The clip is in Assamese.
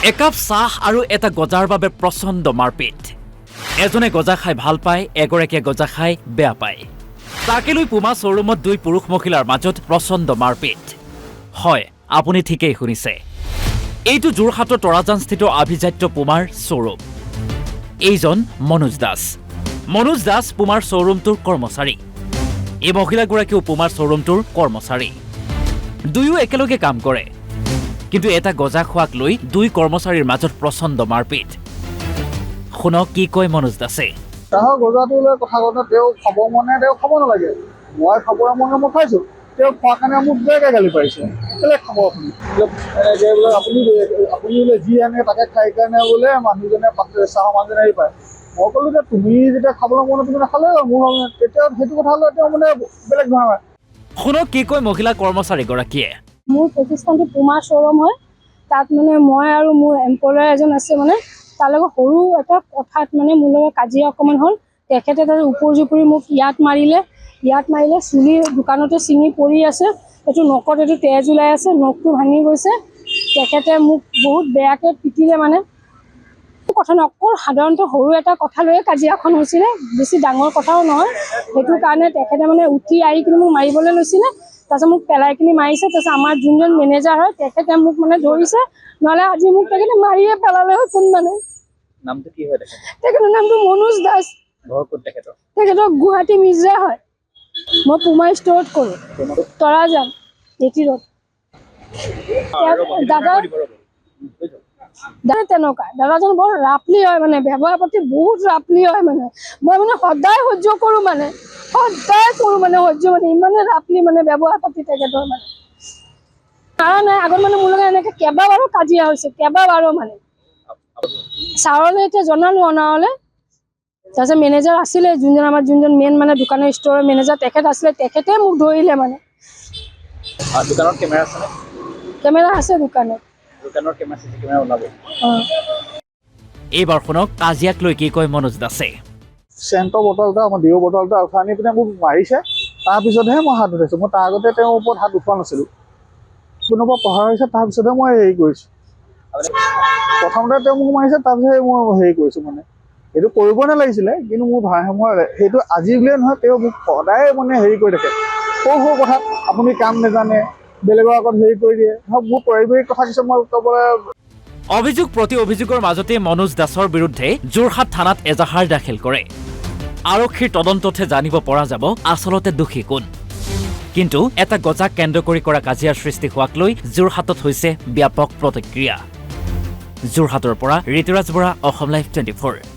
একাপ চাহ আৰু এটা গজাৰ বাবে প্ৰচণ্ড মাৰপিট এজনে গজা খাই ভাল পায় এগৰাকীয়ে গজা খাই বেয়া পায় তাকে লৈ পুমা শ্ব'ৰুমত দুই পুৰুষ মহিলাৰ মাজত প্ৰচণ্ড মাৰপিট হয় আপুনি ঠিকেই শুনিছে এইটো যোৰহাটৰ তৰাজানস্থিত আভিজাত্য পুমাৰ শ্ব'ৰুম এইজন মনোজ দাস পুমাৰ শ্ব'ৰুমটোৰ কৰ্মচাৰী এই মহিলাগৰাকীও পুমাৰ শ্ব'ৰুমটোৰ কৰ্মচাৰী দুয়ো একেলগে কাম কৰে কিন্তু এটা গজা খোৱাক লৈ দুই কৰ্মচাৰীৰ মাজত প্ৰচণ্ড মাৰপিট শুনক কি কয় মনোজ দাসে তাহৰ গজাটো লৈ কথা কথা তেওঁ খাব মনে তেওঁ খাব নালাগে মই খাব মনে মই খাইছোঁ তেওঁ খোৱাৰ কাৰণে মোক বেয়াকৈ গালি পাৰিছে কেলৈ খাব আপুনি এনেকৈ বোলে আপুনি বোলে যি আনে তাকে খাই কাৰণে বোলে মানুহজনে চাহৰ মানুহজনে হেৰি পায় মই ক'লোঁ যে তুমি যেতিয়া খাবলৈ মনে তুমি নাখালে মোৰ তেতিয়া সেইটো কথা হ'লে তেওঁ মানে বেলেগ ধৰণৰ শুনক কি কয় মহিলা কৰ্মচাৰীগৰাকীয়ে মোৰ প্ৰতিষ্ঠানটো পুমা শ্ব'ৰুম হয় তাত মানে মই আৰু মোৰ এমপ্লয়াৰ এজন আছে মানে তাৰ লগত সৰু এটা কথাত মানে মোৰ লগত কাজিয়া অকণমান হ'ল তেখেতে তাত ওপৰ জুপুৰি মোক ইয়াত মাৰিলে চুলি দোকানতে ছিঙি পৰি আছে এইটো নখত এইটো তেজ ওলাই আছে নখটো ভাঙি গৈছে তেখেতে মোক বহুত বেয়াকৈ পিটিলে মানে কথা নকল সাধাৰণতে সৰু এটা কথা লৈয়ে কাজিয়াখন হৈছিলে বেছি ডাঙৰ কথাও নহয় সেইটো কাৰণে তেখেতে মানে উঠি আহি কিনে মোক মাৰিবলৈ লৈছিলে তাৰপিছত মোক পেলাই কিনি মাৰিছে তাৰপিছত আমাৰ যোনজন মেনেজাৰ হয় তেখেতে মোক মানে ধৰিছে নহ'লে আজি মোক তেখেতে মাৰিয়ে পেলালে হয় কোন মানে নামটো কি হয় তেখেতৰ নামটো মনোজ দাস ঘৰ ক'ত তেখেতৰ গুৱাহাটী মিৰ্জা হয় মই পুমা ষ্ট'ৰত কৰোঁ তৰাজান এটি ৰোড দাদা তেনেকুৱা দাদাজন বৰ ৰাফলি হয় মানে ব্যৱহাৰ পাতি বহুত ৰাফলি হয় মানে মই মানে সদায় সহ্য কৰোঁ মানে সহ্য মানে ইমানে ৰাফলি মানে ব্যৱহাৰ পাতি তেখেতৰ মানে কাৰণ আগত মানে মোৰ লগত এনেকৈ কেইবাবাৰো কাজিয়া হৈছে মানে ছাৰলৈ এতিয়া জনালোঁ অনাবলৈ তাৰপিছত মেনেজাৰ আছিলে যোনজন মেইন মানে দোকানৰ ষ্ট'ৰৰ মেনেজাৰ তেখেত আছিলে তেখেতে মোক ধৰিলে মানে দোকানত কেমেৰা আছে কেমেৰা আছে দোকানত এইবাৰ শুনক কাজিয়াক লৈ কি কয় মনোজ দাসে চেণ্টৰ বটল এটা আমাৰ ডিঅ' বটল এটা উঠাই আনি পিনে মোক মাৰিছে তাৰপিছতহে মই হাত উঠাইছোঁ মই তাৰ আগতে তেওঁৰ ওপৰত হাত উঠোৱা নাছিলোঁ কোনোবা পঢ়া হৈছে তাৰপিছতহে মই হেৰি কৰিছোঁ প্ৰথমতে তেওঁ মোক মাৰিছে তাৰপিছতহে মই হেৰি কৰিছোঁ মানে সেইটো কৰিব নালাগিছিলে কিন্তু মোৰ মই সেইটো আজি বুলিয়ে নহয় তেওঁ মোক সদায় মানে হেৰি কৰি থাকে সৰু কথাত আপুনি কাম নাজানে বেলেগৰ আগত হেৰি কৰি দিয়ে ধৰক মোৰ পাৰিবাৰিক কথা কিছুমান মই ক'বলৈ অভিযোগ প্ৰতি অভিযোগৰ মাজতে মনোজ দাসৰ বিৰুদ্ধে যোৰহাট থানাত এজাহাৰ দাখিল কৰে আৰক্ষীৰ তদন্ততহে জানিব পৰা যাব আচলতে দোষী কোন কিন্তু এটা গজাক কেন্দ্ৰ কৰি কৰা কাজিয়াৰ সৃষ্টি হোৱাক লৈ যোৰহাটত হৈছে ব্যাপক প্ৰতিক্ৰিয়া যোৰহাটৰ পৰা ঋতুৰাজ বৰা অসম লাইভ 24